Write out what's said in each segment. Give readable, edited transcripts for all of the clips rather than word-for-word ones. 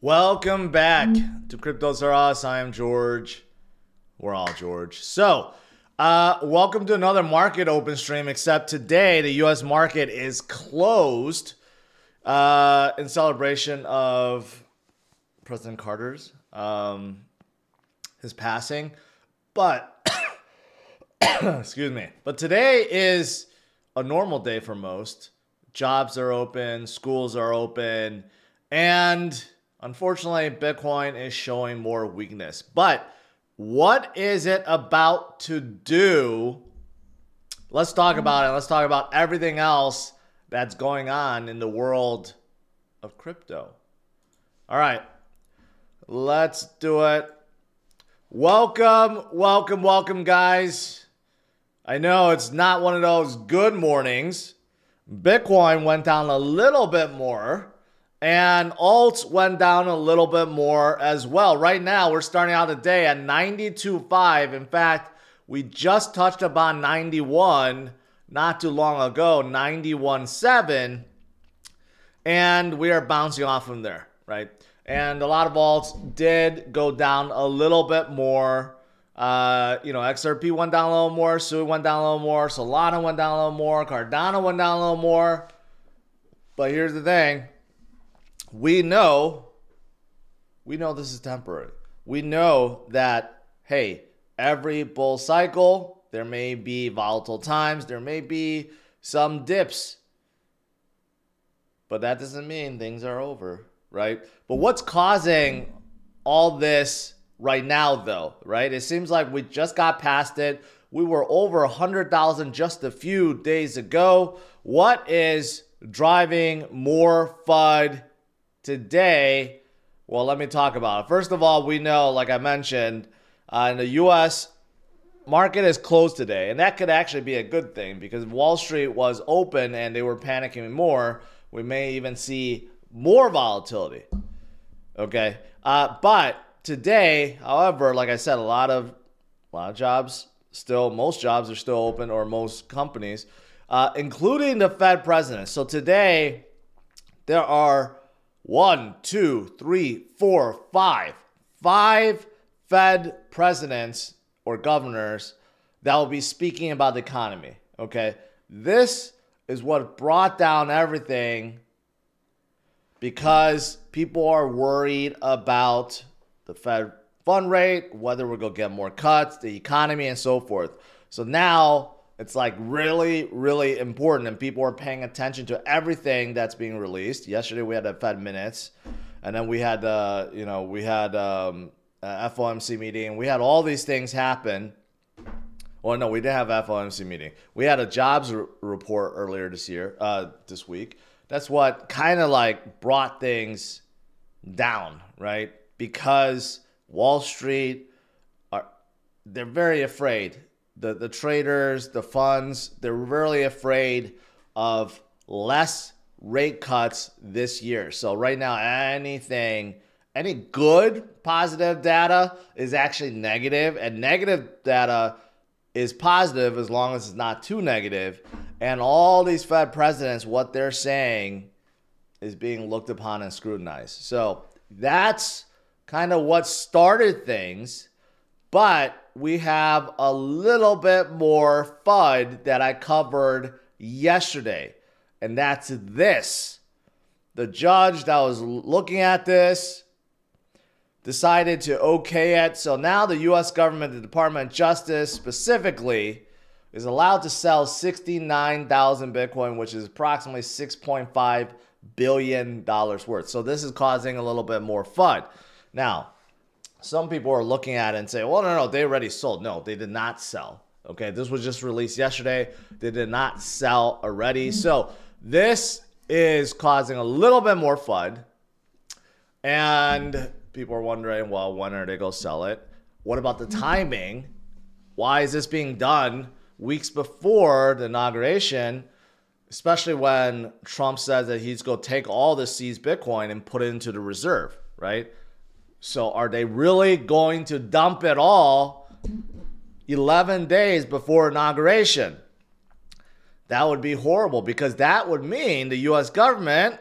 Welcome back to CryptosRUs. I am George. We're all George. So, welcome to another market open stream, except today the U.S. market is closed in celebration of President Carter's his passing. But, excuse me. But today is a normal day for most. Jobs are open, schools are open, and unfortunately, Bitcoin is showing more weakness. But what is it about to do? Let's talk about it. Let's talk about everything else that's going on in the world of crypto. All right, let's do it. Welcome, guys. I know it's not one of those good mornings. Bitcoin went down a little bit more. And alts went down a little bit more as well. Right now, we're starting out the day at 92.5. In fact, we just touched upon 91 not too long ago, 91.7. And we are bouncing off from there, right? And a lot of alts did go down a little bit more. XRP went down a little more. Sui went down a little more. Solana went down a little more. Cardano went down a little more. But here's the thing. We know this is temporary. We know that, hey, every bull cycle, there may be volatile times, there may be some dips, but that doesn't mean things are over, right? But what's causing all this right now, though, right? It seems like we just got past it. We were over 100,000 just a few days ago. What is driving more FUD today? Well, let me talk about it. First of all, we know, like I mentioned, in the U.S. market is closed today, and that could actually be a good thing because if Wall Street was open and they were panicking more, we may even see more volatility. Okay, but today, however, like I said, a lot of jobs still, most jobs are still open, or most companies, including the Fed president. So today, there are 5 Fed presidents or governors that will be speaking about the economy. Okay, this is what brought down everything because people are worried about the Fed fund rate, whether we're going to get more cuts, the economy, and so forth. So now it's like really, really important, and people are paying attention to everything that's being released. Yesterday we had the Fed minutes, and then we had FOMC meeting, and we had all these things happen. Well, no, we didn't have FOMC meeting. We had a jobs report earlier this week. That's what kind of like brought things down, right? Because Wall Street they're very afraid. The traders, the funds, they're really afraid of less rate cuts this year. So right now, any good positive data is actually negative, and negative data is positive as long as it's not too negative. And all these Fed presidents, what they're saying is being looked upon and scrutinized. So that's kind of what started things. But we have a little bit more FUD that I covered yesterday, and that's this. The judge that was looking at this decided to okay it. So now the U.S. government, the Department of Justice specifically, is allowed to sell 69,000 Bitcoin, which is approximately $6.5 billion worth. So this is causing a little bit more FUD. Now, some people are looking at it and say, well, no, they already sold. No, they did not sell. Okay, this was just released yesterday. They did not sell already. So this is causing a little bit more FUD. And people are wondering, well, when are they going to sell it? What about the timing? Why is this being done weeks before the inauguration, especially when Trump says that he's going to take all the seized Bitcoin and put it into the reserve, right? So are they really going to dump it all 11 days before inauguration? That would be horrible, because that would mean the U.S. government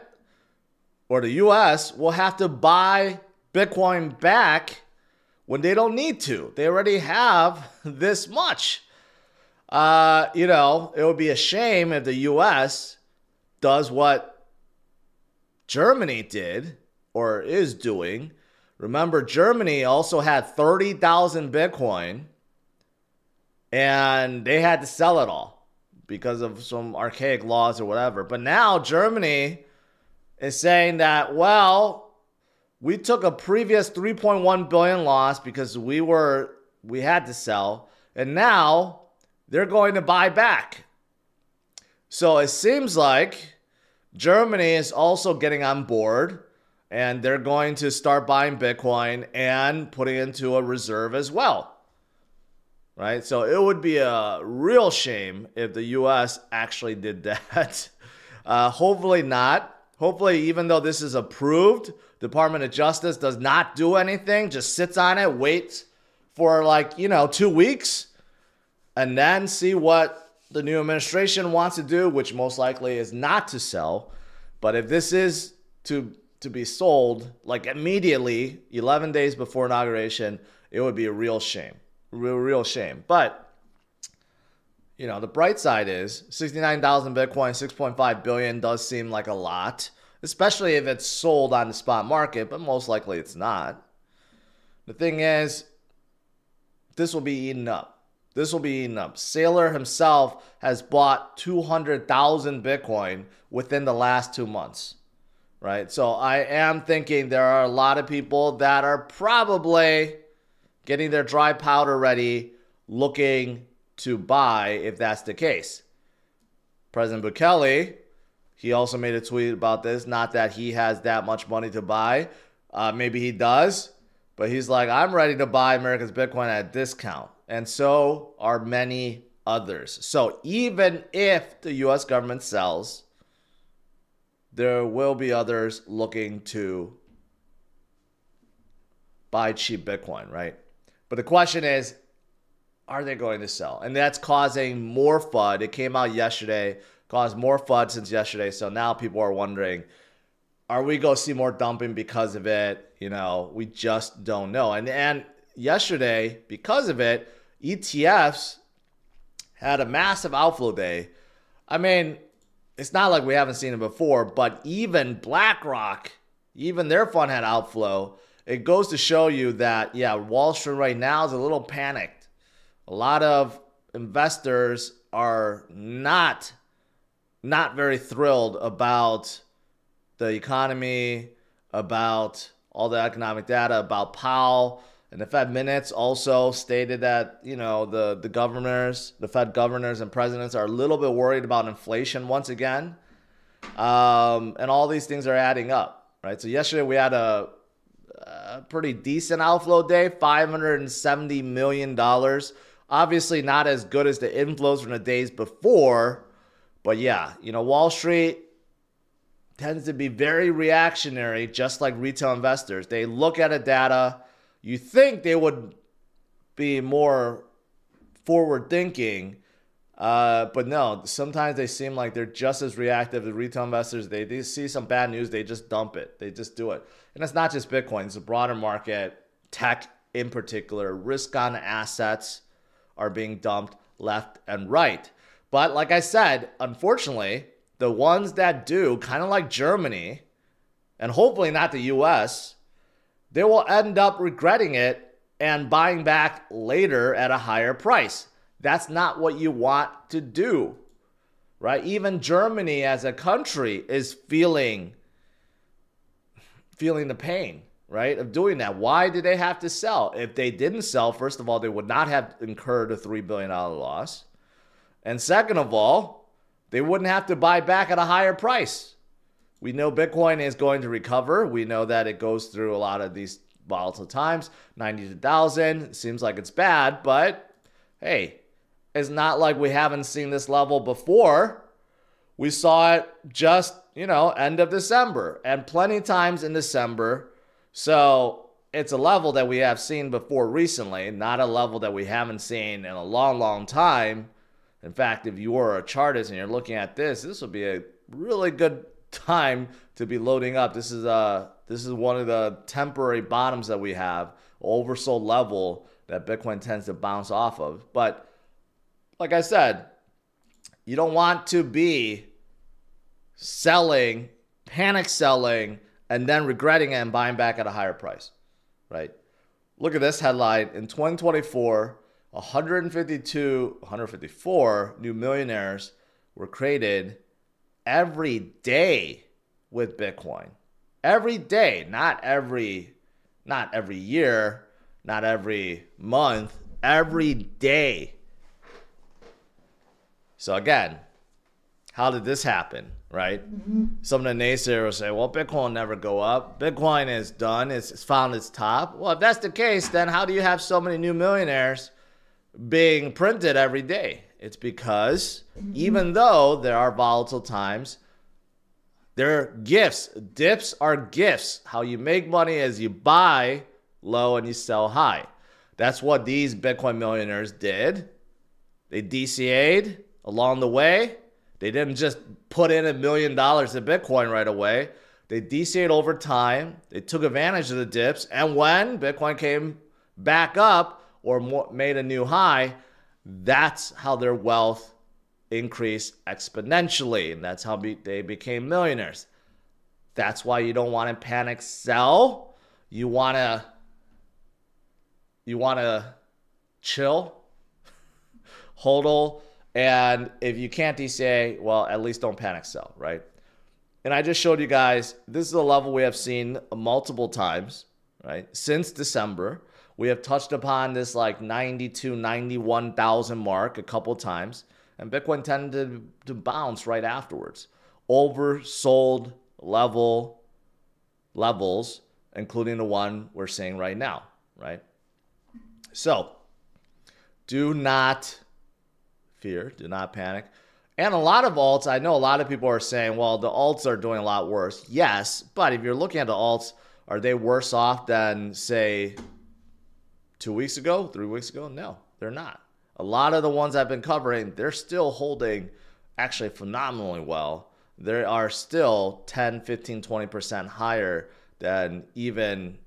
or the US will have to buy Bitcoin back when they don't need to. They already have this much. It would be a shame if the US does what Germany did or is doing. Remember, Germany also had 30,000 Bitcoin and they had to sell it all because of some archaic laws or whatever. But now Germany is saying that, well, we took a previous 3.1 billion loss because we had to sell, and now they're going to buy back. So it seems like Germany is also getting on board, and they're going to start buying Bitcoin and putting it into a reserve as well. Right? So it would be a real shame if the US actually did that. Hopefully not. Hopefully, even though this is approved, Department of Justice does not do anything, just sits on it, waits for 2 weeks, and then see what the new administration wants to do, which most likely is not to sell. But if this is to be sold immediately, 11 days before inauguration, it would be a real shame. Real shame. But the bright side is 69,000 Bitcoin, 6.5 billion does seem like a lot, especially if it's sold on the spot market, but most likely it's not. The thing is, this will be eaten up. Saylor himself has bought 200,000 Bitcoin within the last 2 months, right? So I am thinking there are a lot of people that are probably getting their dry powder ready, looking to buy if that's the case. President Bukele, he also made a tweet about this. Not that he has that much money to buy. Maybe he does. But he's like, I'm ready to buy America's Bitcoin at a discount. And so are many others. So even if the US government sells, there will be others looking to buy cheap Bitcoin, right? But the question is, are they going to sell? And that's causing more FUD. It came out yesterday, caused more FUD since yesterday. So now people are wondering, are we going to see more dumping because of it? We just don't know. And yesterday, because of it, ETFs had a massive outflow day. I mean, it's not like we haven't seen it before, but even BlackRock, even their fund had outflow. It goes to show you that, Wall Street right now is a little panicked. A lot of investors are not very thrilled about the economy, about all the economic data, about Powell. And the Fed minutes also stated that, the Fed governors and presidents are a little bit worried about inflation once again. And all these things are adding up, right? So yesterday we had a pretty decent outflow day, $570 million. Obviously not as good as the inflows from the days before, but Wall Street tends to be very reactionary, just like retail investors. They look at the data. You think they would be more forward thinking, but no, sometimes they seem like they're just as reactive as retail investors. They see some bad news, they just dump it. They just do it. And it's not just Bitcoin, it's a broader market, tech in particular, risk on assets are being dumped left and right. But like I said, unfortunately, the ones that do, kind of like Germany, and hopefully not the US, they will end up regretting it and buying back later at a higher price. That's not what you want to do, right? Even Germany as a country is feeling the pain, right, of doing that. Why did they have to sell? If they didn't sell, first of all, they would not have incurred a $3 billion loss. And second of all, they wouldn't have to buy back at a higher price. We know Bitcoin is going to recover. We know that it goes through a lot of these volatile times. 92,000 seems like it's bad, but hey, it's not like we haven't seen this level before. We saw it just, end of December and plenty of times in December. So it's a level that we have seen before recently, not a level that we haven't seen in a long, long time. In fact, if you are a chartist and you're looking at this, this would be a really good time to be loading up. This is one of the temporary bottoms that we have, oversold level that Bitcoin tends to bounce off of. But like I said, you don't want to be selling, panic selling, and then regretting it and buying back at a higher price, right? Look at this headline. In 2024, 154 new millionaires were created every day with Bitcoin. Every day, not every year, not every month, every day. So again, how did this happen, right? Some of the naysayers will say, well, Bitcoin will never go up. Bitcoin is done. It's found its top. Well, if that's the case, then how do you have so many new millionaires being printed every day? It's because even though there are volatile times, there are gifts. Dips are gifts. How you make money is you buy low and you sell high. That's what these Bitcoin millionaires did. They DCA'd along the way. They didn't just put in $1 million in Bitcoin right away. They DCA'd over time. They took advantage of the dips. And when Bitcoin came back up or made a new high, that's how their wealth increased exponentially. And that's how they became millionaires. That's why you don't want to panic sell. You want to chill, hodl. And if you can't DCA, well, at least don't panic sell, right? And I just showed you guys, this is a level we have seen multiple times, right? Since December, we have touched upon this like 92, 91,000 mark a couple times. And Bitcoin tended to bounce right afterwards. Oversold levels, including the one we're seeing right now, right? So do not fear, do not panic. And a lot of alts, I know a lot of people are saying, well, the alts are doing a lot worse. Yes, but if you're looking at the alts, are they worse off than, say, 2 weeks ago, 3 weeks ago? No, they're not. A lot of the ones I've been covering, they're still holding actually phenomenally well. They are still 10, 15, 20% higher than even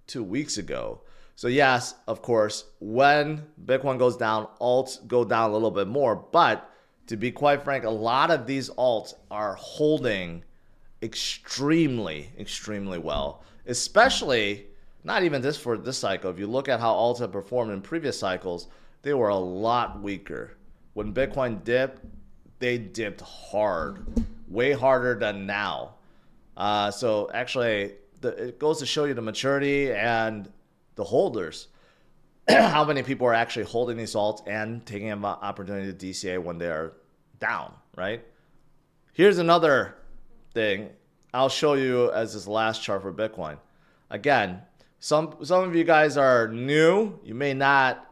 2 weeks ago. So yes, of course, when Bitcoin goes down, alts go down a little bit more. But to be quite frank, a lot of these alts are holding extremely, extremely well. Especially, not even this for this cycle. If you look at how alts have performed in previous cycles, they were a lot weaker. When Bitcoin dipped, they dipped hard, way harder than now. So actually, it goes to show you the maturity and the holders, how many people are actually holding these alts and taking an opportunity to DCA when they are down, right? Here's another thing I'll show you as this last chart for Bitcoin. Again, some of you guys are new. You may not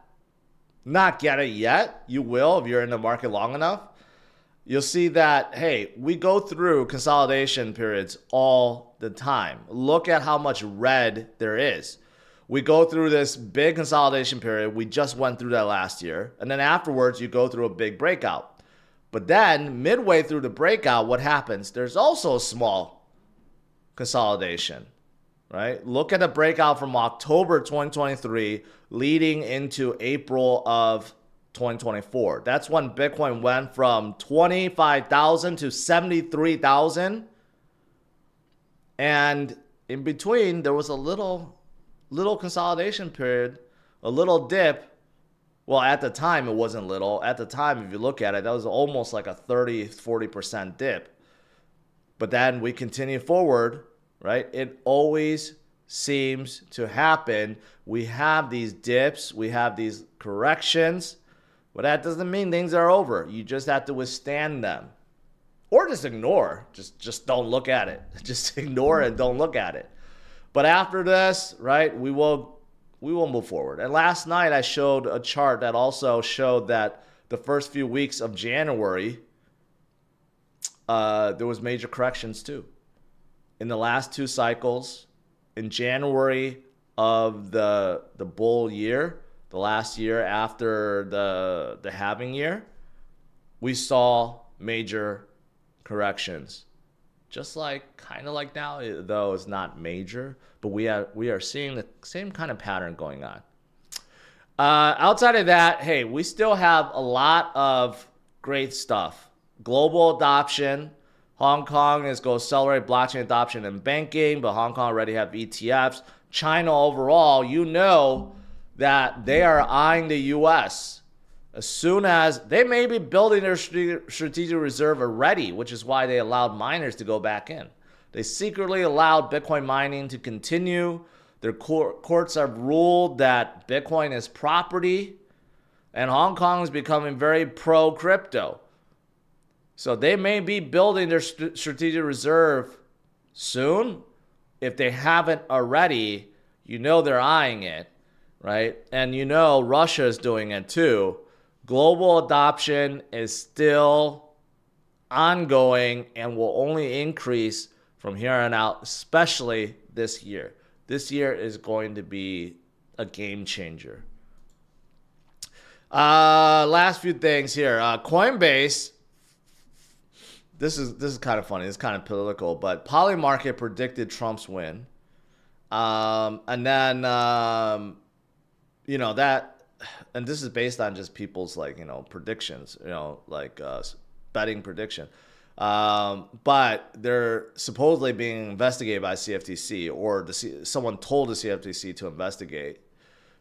get it yet. You will if you're in the market long enough. You'll see that, hey, we go through consolidation periods all the time. Look at how much red there is. We go through this big consolidation period. We just went through that last year. And then afterwards, you go through a big breakout. But then midway through the breakout, what happens? There's also a small consolidation, right? Look at the breakout from October 2023 leading into April of 2024. That's when Bitcoin went from 25,000 to 73,000. And in between, there was a little consolidation period, a little dip. Well, at the time, it wasn't little. At the time, if you look at it, that was almost like a 30-40% dip. But then we continue forward, right? It always seems to happen. We have these dips, we have these corrections, but that doesn't mean things are over. You just have to withstand them. Or just ignore. Just don't look at it. Just ignore it and don't look at it. But after this, right, we will move forward. And last night I showed a chart that also showed that the first few weeks of January, there was major corrections too. In the last two cycles, in January of the bull year, the last year after the halving year, we saw major corrections. just like kind of like now, though it's not major, but we are seeing the same kind of pattern going on. Outside of that, hey, we still have a lot of great stuff. Global adoption. Hong Kong is going to accelerate blockchain adoption in banking, but Hong Kong already have ETFs. China overall, you know that they are eyeing the U.S. as soon as they may be building their strategic reserve already, which is why they allowed miners to go back in. They secretly allowed Bitcoin mining to continue. Their courts have ruled that Bitcoin is property, and Hong Kong is becoming very pro-crypto. So they may be building their strategic reserve soon. If they haven't already, you know they're eyeing it, right? And you know Russia is doing it too. Global adoption is still ongoing and will only increase from here on out, especially this year. This year is going to be a game changer. Last few things here. Coinbase. This is kind of funny. It's kind of political, but Polymarket predicted Trump's win, and then you know that, and this is based on just people's predictions, betting prediction. But they're supposedly being investigated by CFTC, or someone told the CFTC to investigate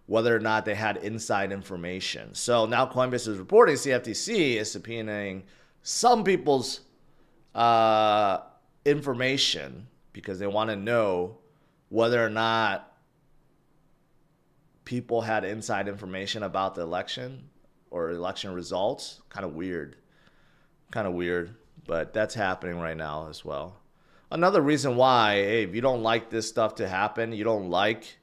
whether or not they had inside information. So now Coinbase is reporting CFTC is subpoenaing some people's information because they want to know whether or not people had inside information about the election or election results. Kind of weird, but that's happening right now as well. Another reason why, hey, if you don't like this stuff to happen, you don't like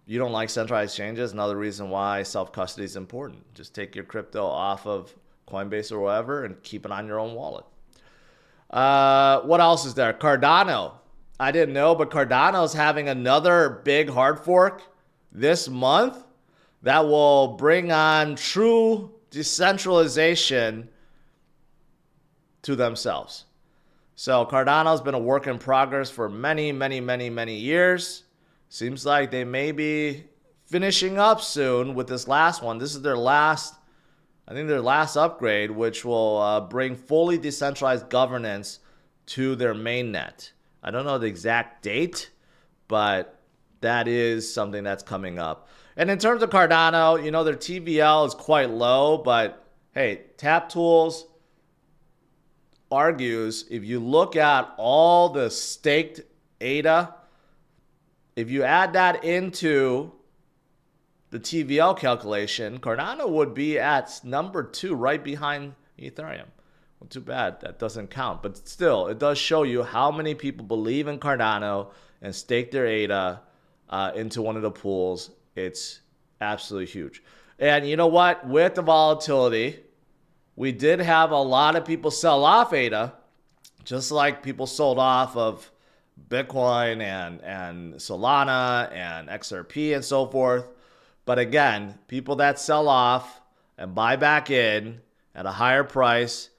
centralized exchanges. Another reason why self-custody is important. Just take your crypto off of Coinbase or whatever and keep it on your own wallet. What else is there? Cardano. I didn't know, but Cardano is having another big hard fork this month that will bring on true decentralization to themselves. So Cardano's been a work in progress for many, many, many, many years. Seems like they may be finishing up soon with this last one. This is their last, I think their last upgrade, which will bring fully decentralized governance to their mainnet. I don't know the exact date, but that is something that's coming up. And in terms of Cardano, you know, their TVL is quite low, but hey, Tap Tools argues if you look at all the staked ADA, if you add that into the TVL calculation, Cardano would be at number 2 right behind Ethereum. Well, too bad that doesn't count, but still, it does show you how many people believe in Cardano and stake their ADA into one of the pools. It's absolutely huge. And you know what? With the volatility, we did have a lot of people sell off ADA, just like people sold off of Bitcoin and Solana and XRP and so forth. But again, people that sell off and buy back in at a higher price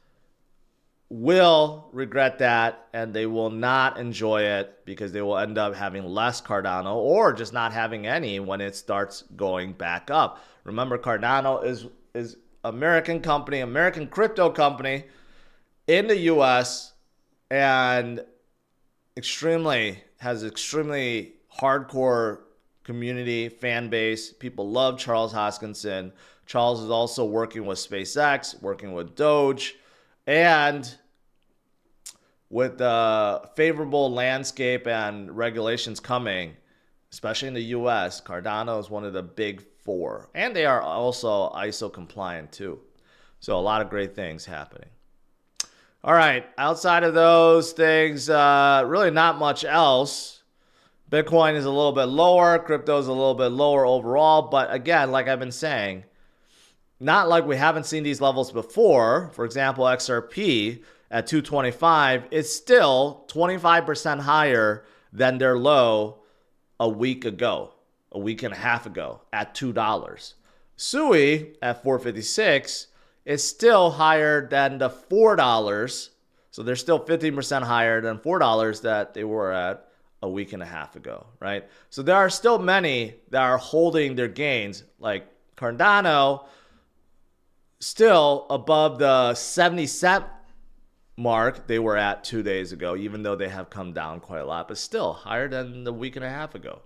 will regret that, and they will not enjoy it because they will end up having less Cardano or just not having any when it starts going back up. Remember, Cardano is American company, American crypto company in the US, and has extremely hardcore community, fan base. People love Charles Hoskinson. Charles is also working with SpaceX, working with Doge, and with the favorable landscape and regulations coming, especially in the US, Cardano is one of the big 4. And they are also ISO compliant too. So a lot of great things happening. All right, outside of those things, really not much else. Bitcoin is a little bit lower. Crypto is a little bit lower overall. But again, like I've been saying, not like we haven't seen these levels before. For example, XRP at 225 is still 25% higher than their low a week and a half ago at $2. SUI at 456 is still higher than the $4 So they're still 15% higher than $4 that they were at a week and a half ago, right? So there are still many that are holding their gains, like Cardano, still above the 70-cent mark they were at 2 days ago, even though they have come down quite a lot, but still higher than the week and a half ago.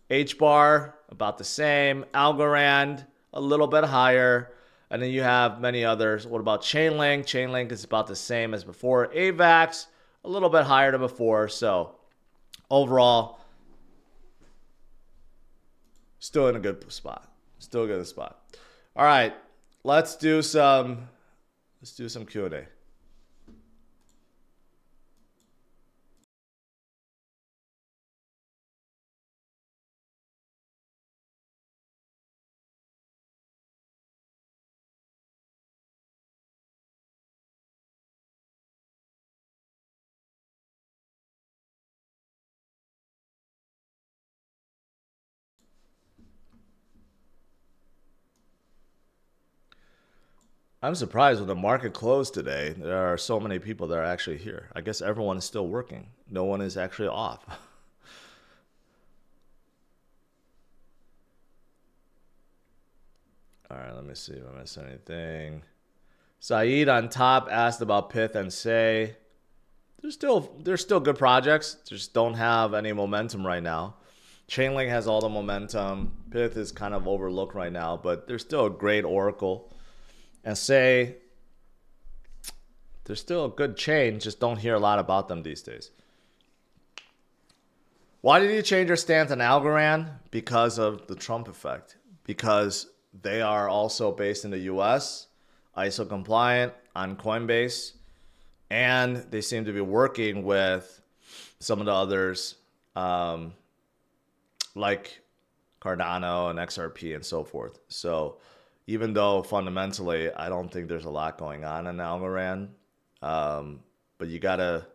H-bar, about the same. Algorand, a little bit higher. And then you have many others. What about Chainlink? Chainlink is about the same as before. AVAX, a little bit higher than before. So overall, still in a good spot. Still a good spot. All right, let's do some Q&A. I'm surprised when the market closed today, there are so many people that are actually here. I guess everyone is still working. No one is actually off. All right, let me see if I missed anything. Saeed on top asked about Pith and Say. There's still good projects. Just don't have any momentum right now. Chainlink has all the momentum. Pith is kind of overlooked right now, but there's still a great Oracle. And Say, there's still a good chain, just don't hear a lot about them these days. Why did you change your stance on Algorand? Because of the Trump effect. Because they are also based in the US, ISO compliant, on Coinbase, and they seem to be working with some of the others like Cardano and XRP and so forth. So even though fundamentally I don't think there's a lot going on in Algorand, but you gotta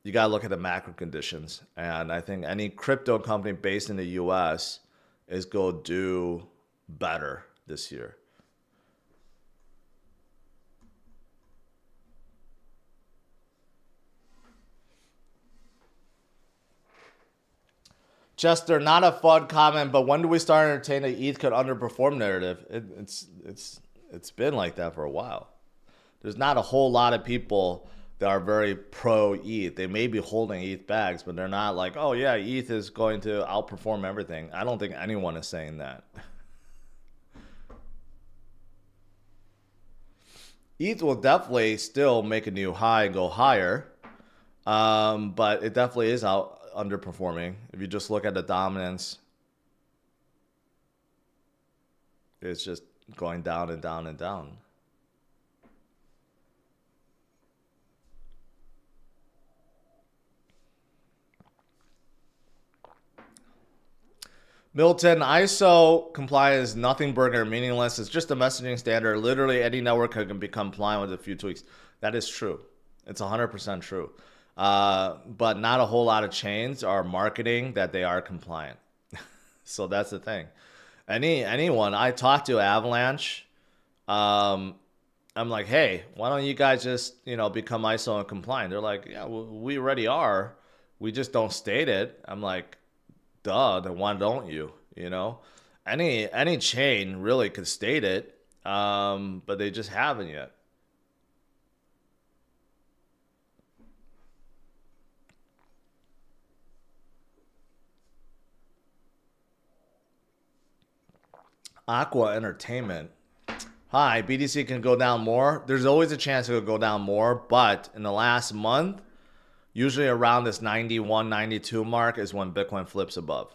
look at the macro conditions. And I think any crypto company based in the US is going to do better this year. Chester, not a fun comment, but when do we start entertaining the ETH could underperform narrative? It's been like that for a while. There's not a whole lot of people that are very pro ETH. They may be holding ETH bags, but they're not like, oh yeah, ETH is going to outperform everything. I don't think anyone is saying that. ETH will definitely still make a new high and go higher, but it definitely is underperforming. If you just look at the dominance, it's just going down and down and down. Milton, ISO compliance is nothing burger, meaningless. It's just a messaging standard. Literally any network can become compliant with a few tweaks. That is true. It's 100% true. But not a whole lot of chains are marketing that they are compliant. So that's the thing. Anyone, I talked to Avalanche. I'm like, hey, why don't you guys just, become ISO and compliant? They're like, yeah, we already are. We just don't state it. I'm like, duh, then why don't you? Any chain really could state it, but they just haven't yet. Aqua Entertainment. Hi, BTC can go down more. There's always a chance it could go down more, but in the last month, usually around this 91, 92 mark is when Bitcoin flips above.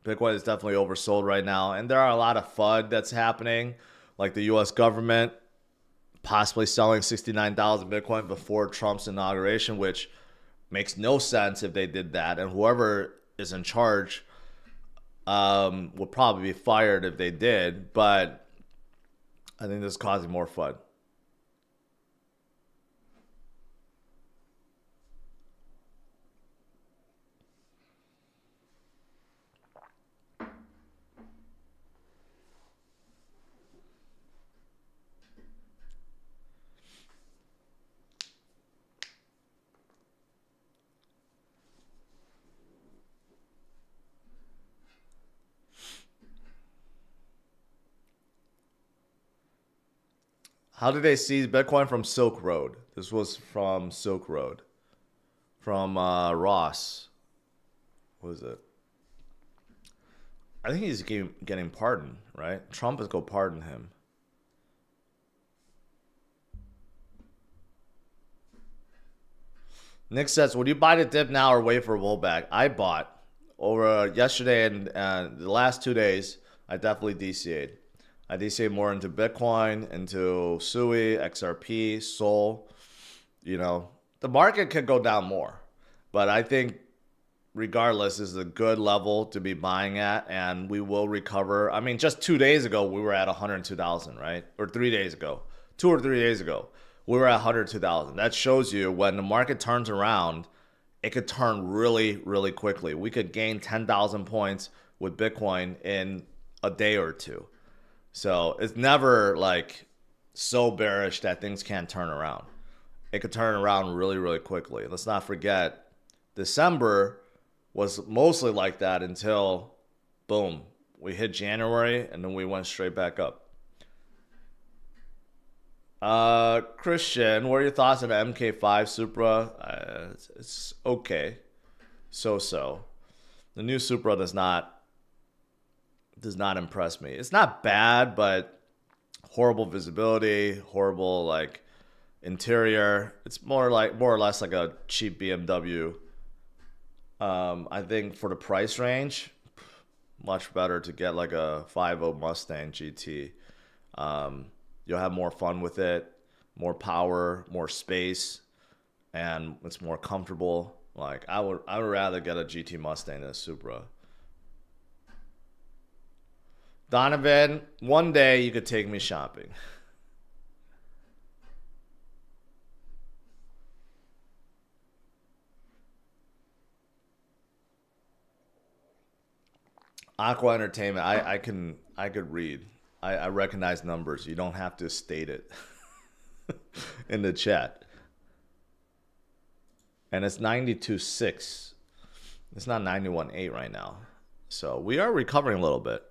Bitcoin is definitely oversold right now, and there are a lot of FUD that's happening, like the US government possibly selling 69,000 Bitcoin before Trump's inauguration, which makes no sense if they did that, and whoever is in charge would probably be fired if they did, but I think this is causing more FUD. How did they seize Bitcoin? From Silk Road. This was from Silk Road. From Ross. What is it? I think he's getting pardoned, right? Trump is going to pardon him. Nick says, would you buy the dip now or wait for a rollback? I bought over yesterday and the last 2 days. I definitely DCA'd. I DCA'd more into Bitcoin, into SUI, XRP, Sol. You know, the market could go down more, but I think regardless, this is a good level to be buying at, and we will recover. I mean, just 2 days ago, we were at 102,000, right? Or 3 days ago, 2 or 3 days ago, we were at 102,000. That shows you when the market turns around, it could turn really, really quickly. We could gain 10,000 points with Bitcoin in a day or two. So it's never like so bearish that things can't turn around. It could turn around really, really quickly. Let's not forget, December was mostly like that until, boom, we hit January and then we went straight back up. Christian, what are your thoughts on the MK5 Supra? It's okay. So. The new Supra does not impress me. It's not bad, but horrible visibility, horrible like interior. It's more or less like a cheap BMW. I think for the price range, much better to get like a 5.0 Mustang GT. You'll have more fun with it, more power, more space, and it's more comfortable. Like I would rather get a GT Mustang than a Supra. Donovan, one day you could take me shopping. Aqua Entertainment, I could read. I recognize numbers. You don't have to state it in the chat. And it's 92.6. It's not 91.8 right now. So we are recovering a little bit.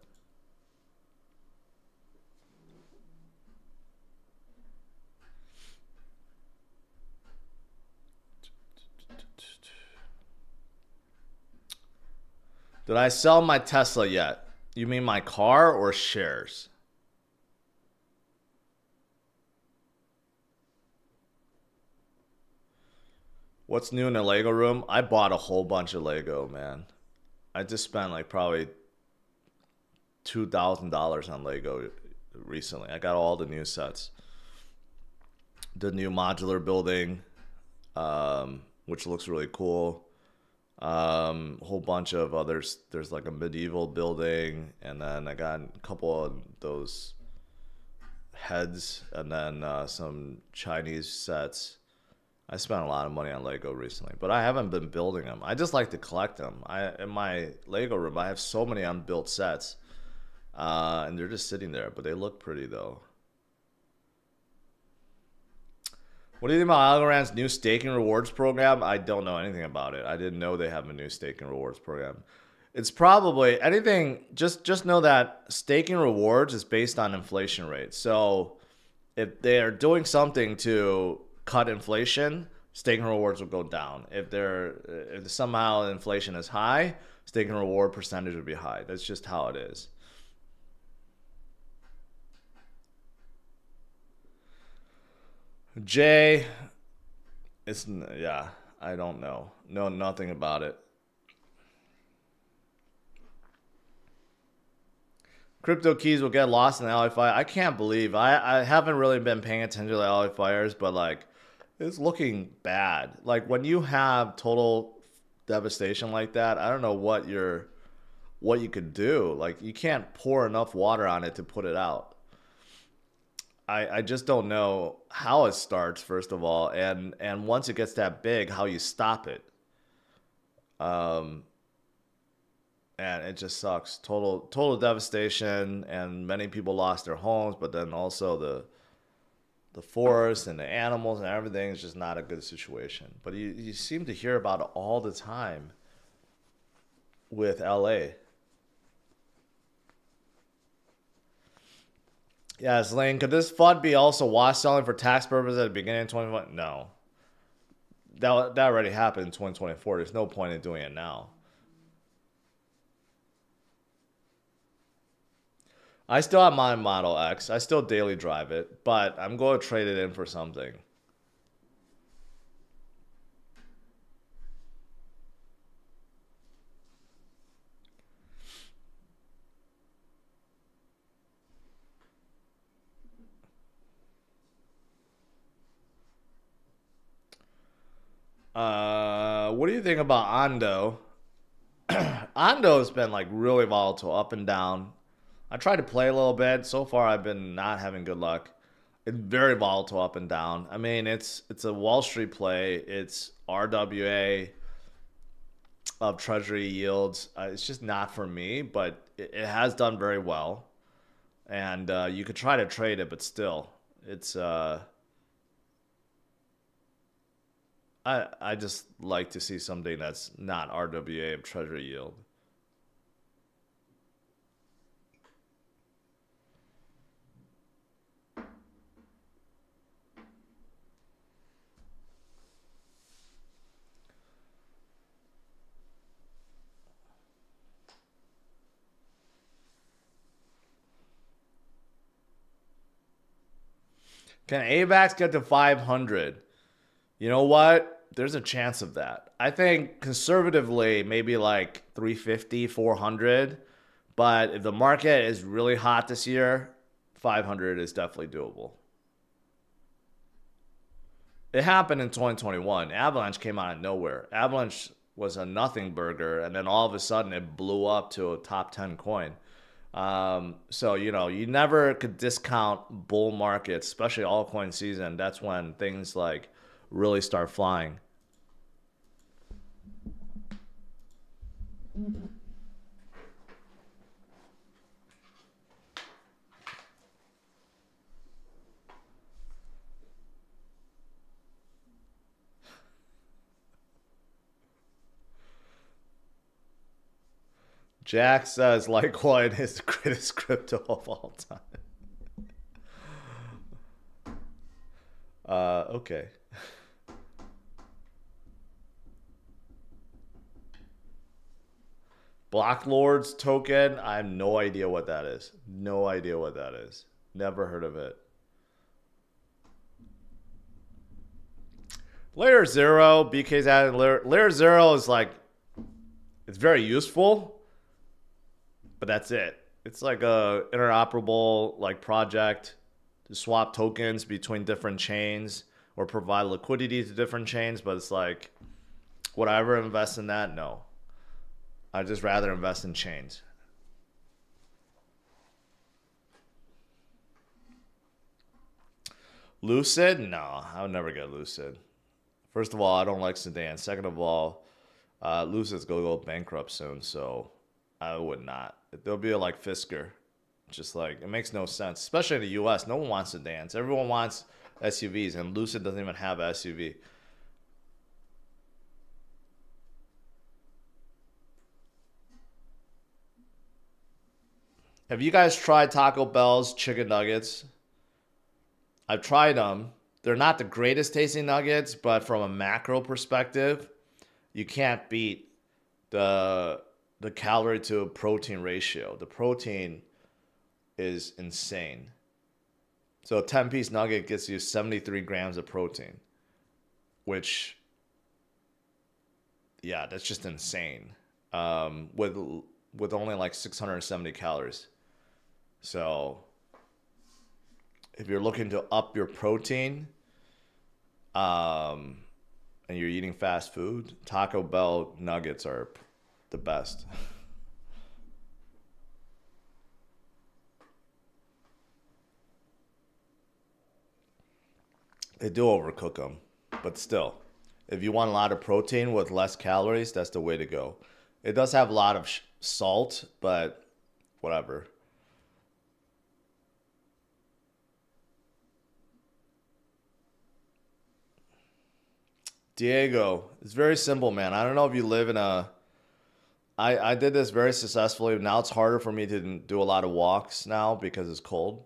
Did I sell my Tesla yet? You mean my car or shares? What's new in the Lego room? I bought a whole bunch of Lego, man. I just spent like probably $2,000 on Lego recently. I got all the new sets. The new modular building, which looks really cool. Whole bunch of others. There's like a medieval building, and then I got a couple of those heads, and then some Chinese sets. I spent a lot of money on Lego recently, but I haven't been building them. I just like to collect them. In my Lego room, I have so many unbuilt sets, and they're just sitting there, but they look pretty though. What do you think about Algorand's new staking rewards program? I don't know anything about it. I didn't know they have a new staking rewards program. It's probably anything. Just know that staking rewards is based on inflation rates. So if they're doing something to cut inflation, staking rewards will go down. If somehow inflation is high, staking reward percentage will be high. That's just how it is. Jay, yeah, I don't know. Know nothing about it. Crypto keys will get lost in the LA fire. I can't believe I haven't really been paying attention to the LA fires, but like it's looking bad. Like when you have total devastation like that, I don't know what you could do. Like you can't pour enough water on it to put it out. I just don't know how it starts, first of all, and once it gets that big, how you stop it. And it just sucks. Total devastation, and many people lost their homes, but then also the forest and the animals and everything is just not a good situation. But you seem to hear about it all the time with LA. Yes, Lane, could this FUD be also wash selling for tax purposes at the beginning of 2021? No. That already happened in 2024. There's no point in doing it now. I still have my Model X. I still daily drive it, but I'm going to trade it in for something. What do you think about Ondo? Ondo's been like really volatile, up and down. I tried to play a little bit. So far, I've been not having good luck. It's very volatile up and down. I mean, it's a Wall Street play. It's RWA of Treasury yields. It's just not for me, but it has done very well. And you could try to trade it, but still, it's I just like to see something that's not RWA of Treasury yield. Can AVAX get to 500? You know what? There's a chance of that. I think conservatively, maybe like 350, 400. But if the market is really hot this year, 500 is definitely doable. It happened in 2021. Avalanche came out of nowhere. Avalanche was a nothing burger, and then all of a sudden it blew up to a top 10 coin. So, you know, you never could discount bull markets, especially altcoin season. That's when things like really start flying. Jack says Litecoin is the greatest crypto of all time. Okay. Block Lords token. I have no idea what that is. No idea what that is. Never heard of it. Layer 0, BK's added layer 0 is like, it's very useful, but that's it. It's like a interoperable like project to swap tokens between different chains or provide liquidity to different chains, but it's like, would I ever invest in that? No. I'd just rather invest in chains. Lucid? No, I would never get Lucid. First of all, I don't like Sedan. Second of all, Lucid's going to go bankrupt soon, so I would not. There'll be a like Fisker. Just like, it makes no sense. Especially in the US, no one wants sedans. Everyone wants SUVs, and Lucid doesn't even have an SUV. Have you guys tried Taco Bell's chicken nuggets? I've tried them. They're not the greatest tasting nuggets, but from a macro perspective, you can't beat the calorie to protein ratio. The protein is insane. So a 10-piece nugget gets you 73 grams of protein, which, yeah, that's just insane. With only like 670 calories. So if you're looking to up your protein, and you're eating fast food, Taco Bell nuggets are the best. They do overcook them, but still, if you want a lot of protein with less calories, that's the way to go. It does have a lot of salt, but whatever. Diego, it's very simple, man. I don't know if you live in a... I did this very successfully. Now it's harder for me to do a lot of walks now because it's cold.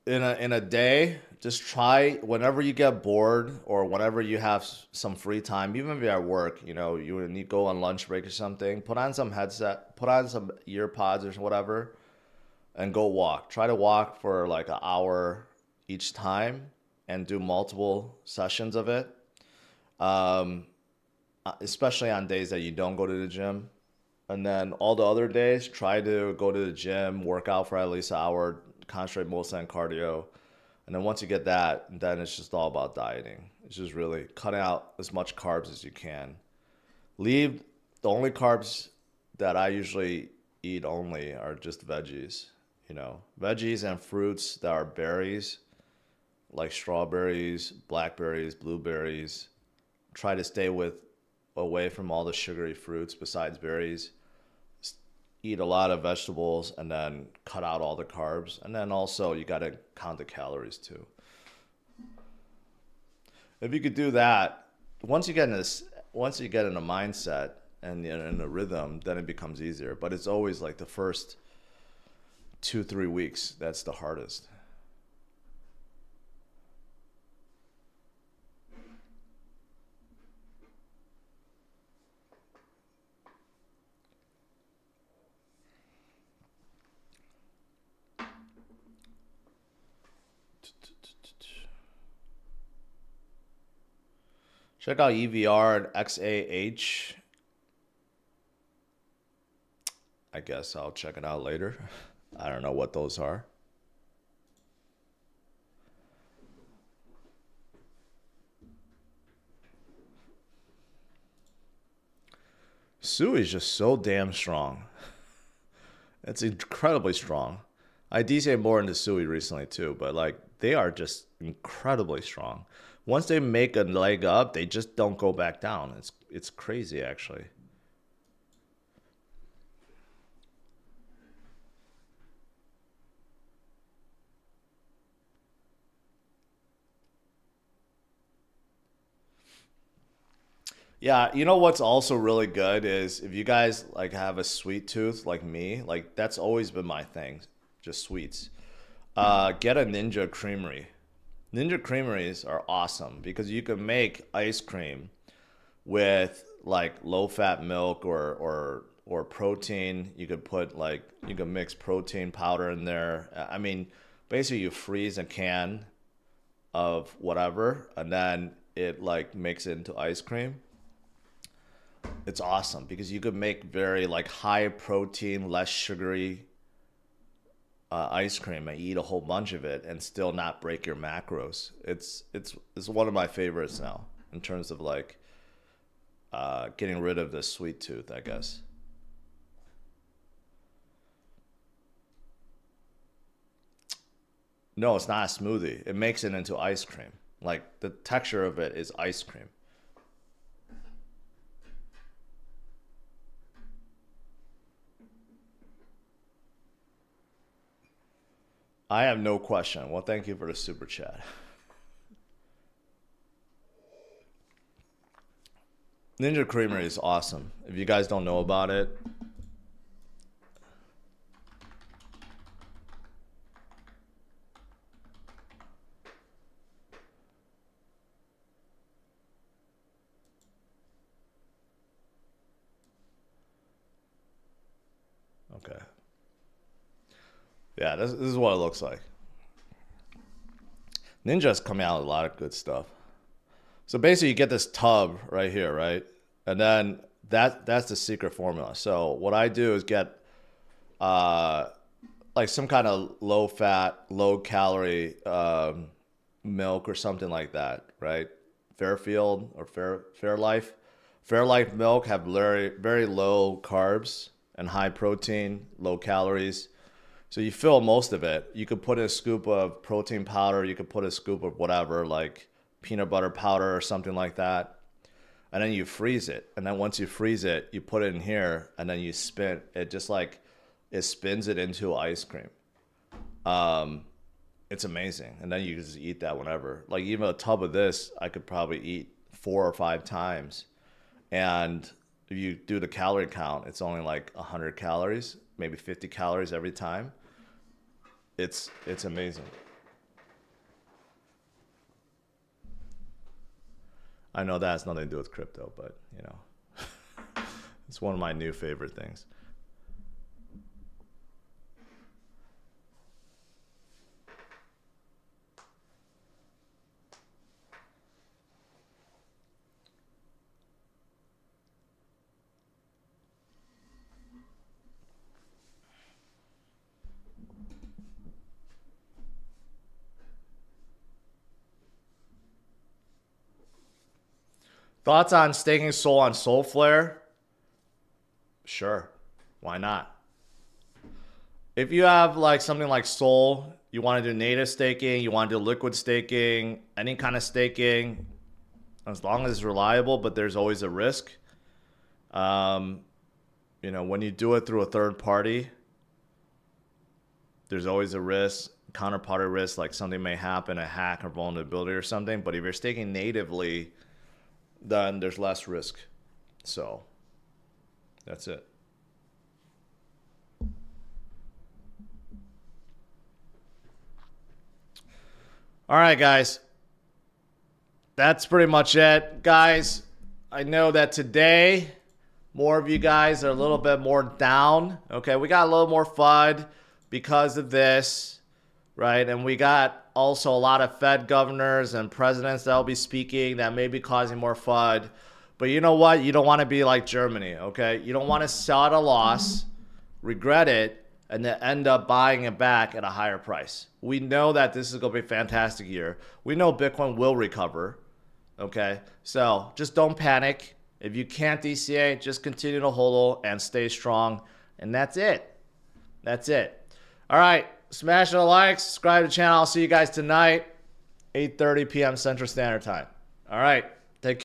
in a day, just try whenever you get bored or whenever you have some free time, even if you're at work, you know, you need to go on lunch break or something, put on some headset, put on some ear pods or whatever, and go walk. Try to walk for like an hour each time and do multiple sessions of it. Um, Especially on days that you don't go to the gym. And then all the other days, try to go to the gym, work out for at least an hour, concentrate mostly on cardio. And then once you get that, then it's just all about dieting. It's just really cutting out as much carbs as you can. Leave the only carbs that I usually eat only are just veggies. You know, veggies and fruits that are berries, like strawberries, blackberries, blueberries. Try to stay away from all the sugary fruits besides berries. Eat a lot of vegetables and then cut out all the carbs. And then also you got to count the calories too. If you could do that, once you get in a mindset and in a rhythm, then it becomes easier. But it's always like the first 2-3 weeks that's the hardest. Check out EVR and XAH. I guess I'll check it out later. I don't know what those are. Sui is just so damn strong. It's incredibly strong. I DCA more into Sui recently too, but like they are just incredibly strong. Once they make a leg up, they just don't go back down. It's crazy actually. Yeah, you know what's also really good is if you guys like have a sweet tooth like me, like that's always been my thing, just sweets. Get a Ninja Creamery. Ninja Creameries are awesome because you can make ice cream with like low fat milk or protein. You could put like you can mix protein powder in there. I mean, basically you freeze a can of whatever and then it like makes it into ice cream. It's awesome because you could make very like high protein, less sugary ice cream and eat a whole bunch of it and still not break your macros. It's one of my favorites now in terms of like getting rid of the sweet tooth, I guess. No, it's not a smoothie. It makes it into ice cream. Like the texture of it is ice cream. I have no question. Well, thank you for the super chat. Ninja Creamery is awesome. If you guys don't know about it, okay. Yeah, this is what it looks like. Ninja's coming out with a lot of good stuff. So basically, you get this tub right here, right? And then that's the secret formula. So what I do is get uh, like some kind of low fat, low calorie milk or something like that, right? Fairfield or Fairlife. Fairlife milk have very low carbs and high protein, low calories. So you fill most of it. You could put a scoop of protein powder. You could put a scoop of whatever, like peanut butter powder or something like that. And then you freeze it. And then once you freeze it, you put it in here and then you spin it, just like it spins it into ice cream. Um, it's amazing. And then you just eat that whenever. Like even a tub of this, I could probably eat 4 or 5 times. And if you do the calorie count, it's only like 100 calories, maybe 50 calories every time. It's amazing. I know that has nothing to do with crypto, but you know, it's one of my new favorite things. Thoughts on staking Sol on Solflare? Sure. Why not? If you have like something like Sol, you want to do native staking, you want to do liquid staking, any kind of staking, as long as it's reliable, but there's always a risk. You know, when you do it through a third party, there's always a risk, counterparty risk, like something may happen, a hack or vulnerability or something. But if you're staking natively, then there's less risk. So that's it. All right, guys. That's pretty much it. Guys, I know that today more of you guys are a little bit more down. Okay, we got a little more FUD because of this, right? And we got also a lot of Fed governors and presidents that will be speaking that may be causing more FUD. But you know what? You don't want to be like Germany, okay? You don't want to sell at a loss, regret it, and then end up buying it back at a higher price. We know that this is going to be a fantastic year. We know Bitcoin will recover, okay? So just don't panic. If you can't DCA, just continue to hold and stay strong. And that's it. That's it. All right. Smash the like, subscribe to the channel. I'll see you guys tonight, 8:30 p.m. Central Standard Time. All right.